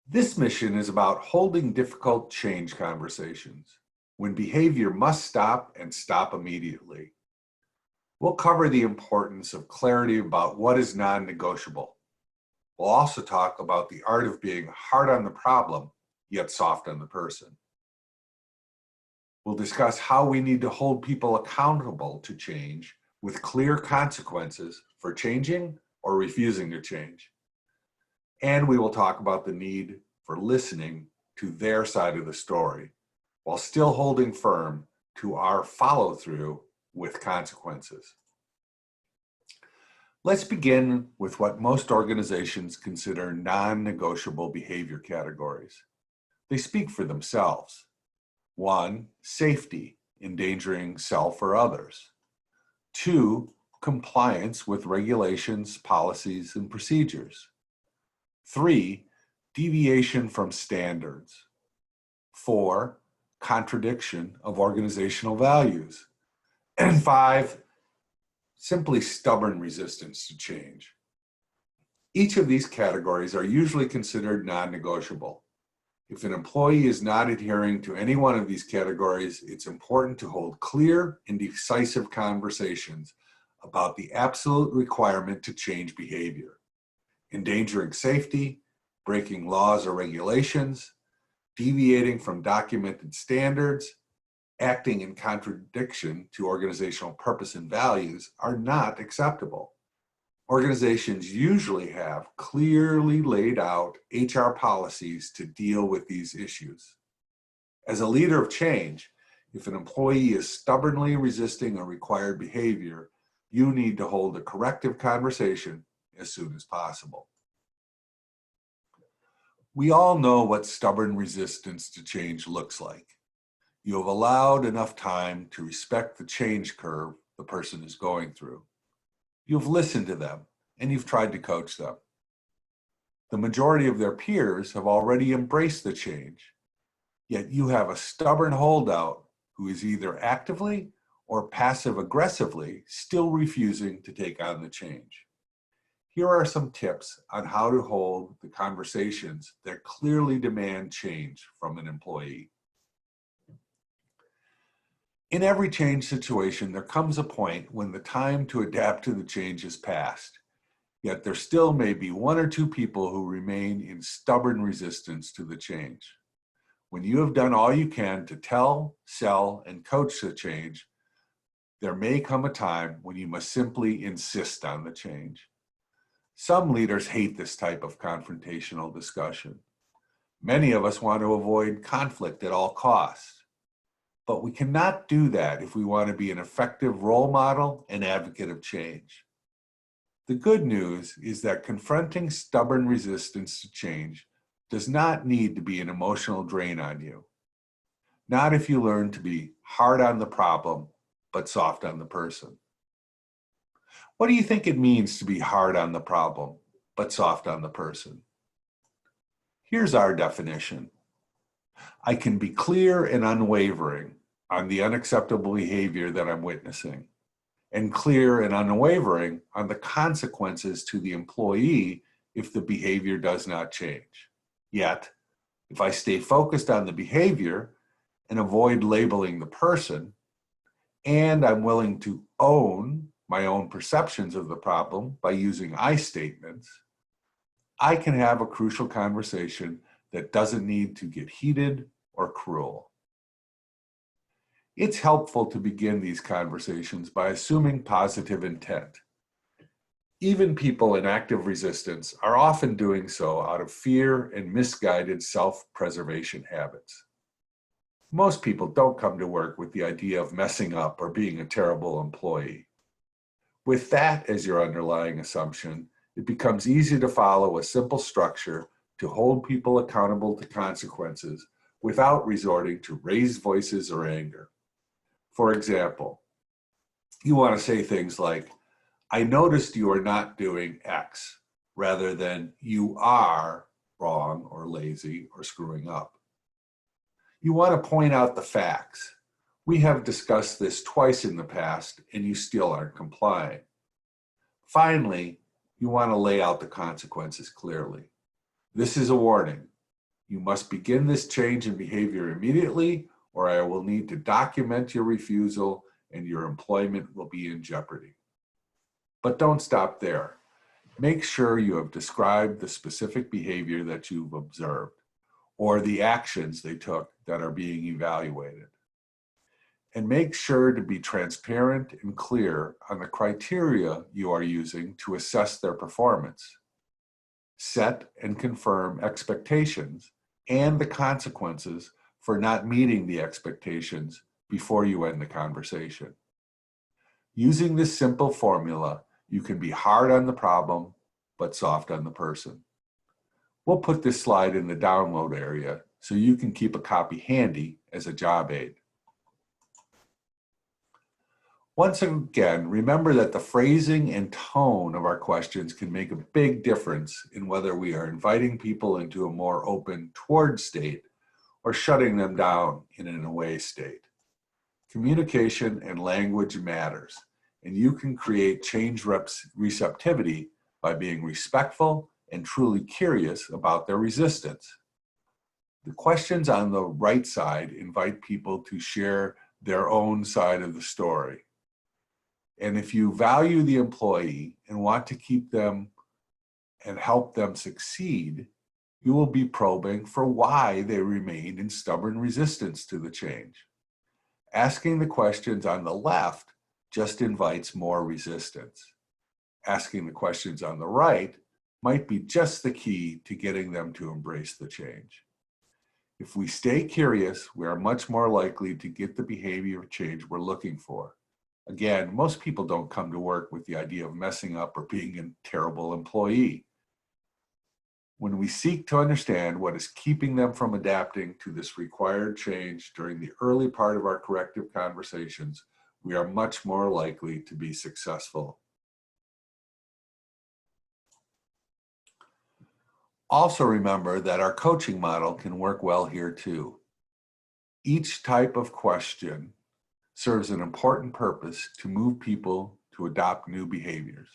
This mission is about holding difficult change conversations when behavior must stop and stop immediately. We'll cover the importance of clarity about what is non-negotiable. We'll also talk about the art of being hard on the problem, yet soft on the person. We'll discuss how we need to hold people accountable to change with clear consequences for changing or refusing to change. And we will talk about the need for listening to their side of the story while still holding firm to our follow-through with consequences. Let's begin with what most organizations consider non-negotiable behavior categories. They speak for themselves. 1, safety, endangering self or others. 2, compliance with regulations, policies, and procedures. 3, deviation from standards. 4, contradiction of organizational values. And 5, simply stubborn resistance to change. Each of these categories are usually considered non-negotiable. If an employee is not adhering to any one of these categories, it's important to hold clear and decisive conversations about the absolute requirement to change behavior. Endangering safety, breaking laws or regulations, deviating from documented standards, acting in contradiction to organizational purpose and values are not acceptable. Organizations usually have clearly laid out HR policies to deal with these issues. As a leader of change, if an employee is stubbornly resisting a required behavior, you need to hold a corrective conversation as soon as possible. We all know what stubborn resistance to change looks like. You have allowed enough time to respect the change curve the person is going through. You've listened to them and you've tried to coach them. The majority of their peers have already embraced the change, yet you have a stubborn holdout who is either actively or passive-aggressively still refusing to take on the change. Here are some tips on how to hold the conversations that clearly demand change from an employee. In every change situation, there comes a point when the time to adapt to the change is past, yet there still may be 1 or 2 people who remain in stubborn resistance to the change. When you have done all you can to tell, sell, and coach the change, there may come a time when you must simply insist on the change. Some leaders hate this type of confrontational discussion. Many of us want to avoid conflict at all costs. But we cannot do that if we want to be an effective role model and advocate of change. The good news is that confronting stubborn resistance to change does not need to be an emotional drain on you. Not if you learn to be hard on the problem, but soft on the person. What do you think it means to be hard on the problem, but soft on the person? Here's our definition. I can be clear and unwavering on the unacceptable behavior that I'm witnessing, and clear and unwavering on the consequences to the employee if the behavior does not change. Yet, if I stay focused on the behavior and avoid labeling the person, and I'm willing to own my own perceptions of the problem by using I statements, I can have a crucial conversation that doesn't need to get heated or cruel. It's helpful to begin these conversations by assuming positive intent. Even people in active resistance are often doing so out of fear and misguided self-preservation habits. Most people don't come to work with the idea of messing up or being a terrible employee. With that as your underlying assumption, it becomes easy to follow a simple structure to hold people accountable to consequences without resorting to raised voices or anger. For example, you want to say things like, I noticed you are not doing X, rather than you are wrong or lazy or screwing up. You want to point out the facts. We have discussed this twice in the past and you still aren't complying. Finally, you want to lay out the consequences clearly. This is a warning. You must begin this change in behavior immediately, or I will need to document your refusal and your employment will be in jeopardy. But don't stop there. Make sure you have described the specific behavior that you've observed or the actions they took that are being evaluated. And make sure to be transparent and clear on the criteria you are using to assess their performance. Set and confirm expectations and the consequences for not meeting the expectations before you end the conversation. Using this simple formula, you can be hard on the problem, but soft on the person. We'll put this slide in the download area so you can keep a copy handy as a job aid. Once again, remember that the phrasing and tone of our questions can make a big difference in whether we are inviting people into a more open toward state or shutting them down in an away state. Communication and language matters, and you can create change receptivity by being respectful and truly curious about their resistance. The questions on the right side invite people to share their own side of the story. And if you value the employee and want to keep them and help them succeed, you will be probing for why they remain in stubborn resistance to the change. Asking the questions on the left just invites more resistance. Asking the questions on the right might be just the key to getting them to embrace the change. If we stay curious, we are much more likely to get the behavior change we're looking for. Again, most people don't come to work with the idea of messing up or being a terrible employee. When we seek to understand what is keeping them from adapting to this required change during the early part of our corrective conversations, we are much more likely to be successful. Also remember that our coaching model can work well here too. Each type of question serves an important purpose to move people to adopt new behaviors.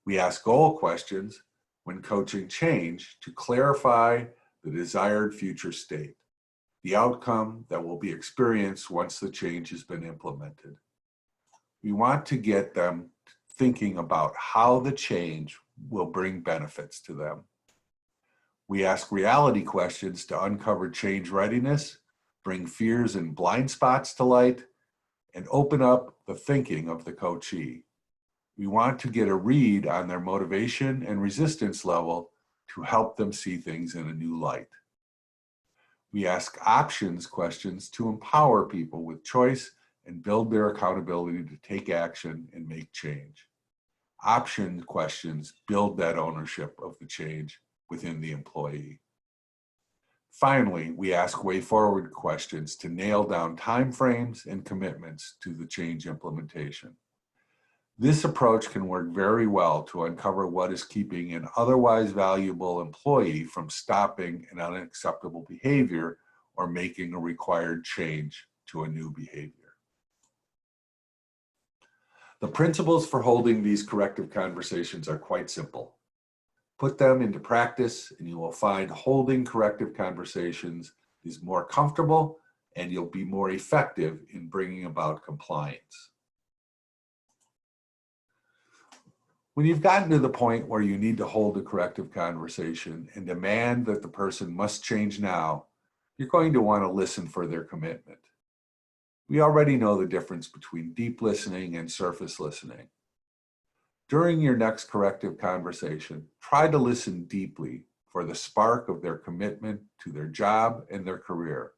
We ask goal questions when coaching change to clarify the desired future state, the outcome that will be experienced once the change has been implemented. We want to get them thinking about how the change will bring benefits to them. We ask reality questions to uncover change readiness, bring fears and blind spots to light, and open up the thinking of the coachee. We want to get a read on their motivation and resistance level to help them see things in a new light. We ask options questions to empower people with choice and build their accountability to take action and make change. Option questions build that ownership of the change within the employee. Finally, we ask way forward questions to nail down timeframes and commitments to the change implementation. This approach can work very well to uncover what is keeping an otherwise valuable employee from stopping an unacceptable behavior or making a required change to a new behavior. The principles for holding these corrective conversations are quite simple. Put them into practice and you will find holding corrective conversations is more comfortable and you'll be more effective in bringing about compliance. When you've gotten to the point where you need to hold a corrective conversation and demand that the person must change now, you're going to want to listen for their commitment. We already know the difference between deep listening and surface listening. During your next corrective conversation, try to listen deeply for the spark of their commitment to their job and their career.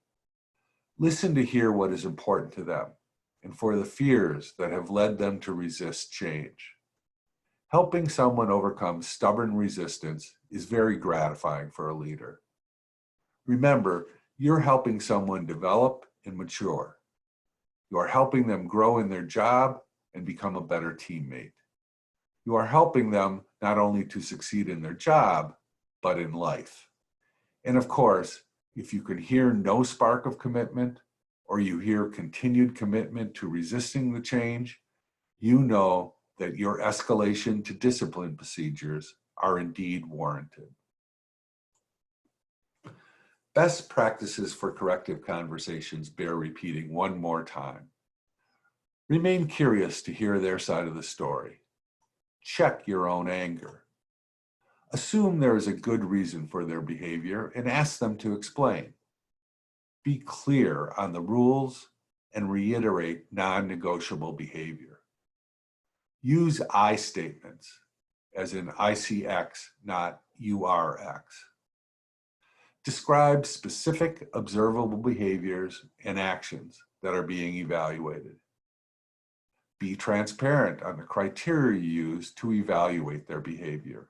Listen to hear what is important to them and for the fears that have led them to resist change. Helping someone overcome stubborn resistance is very gratifying for a leader. Remember, you're helping someone develop and mature. You are helping them grow in their job and become a better teammate. You are helping them not only to succeed in their job, but in life. And of course, if you can hear no spark of commitment, or you hear continued commitment to resisting the change, you know that your escalation to discipline procedures are indeed warranted. Best practices for corrective conversations bear repeating one more time. Remain curious to hear their side of the story. Check your own anger. Assume there is a good reason for their behavior and ask them to explain. Be clear on the rules and reiterate non-negotiable behavior. Use I statements, as in I see X, not you are X. Describe specific observable behaviors and actions that are being evaluated. Be transparent on the criteria used to evaluate their behavior.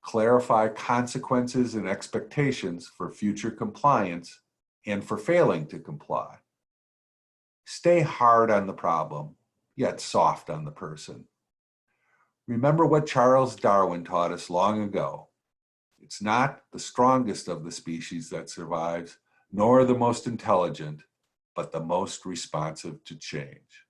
Clarify consequences and expectations for future compliance and for failing to comply. Stay hard on the problem, yet soft on the person. Remember what Charles Darwin taught us long ago. It's not the strongest of the species that survives, nor the most intelligent, but the most responsive to change.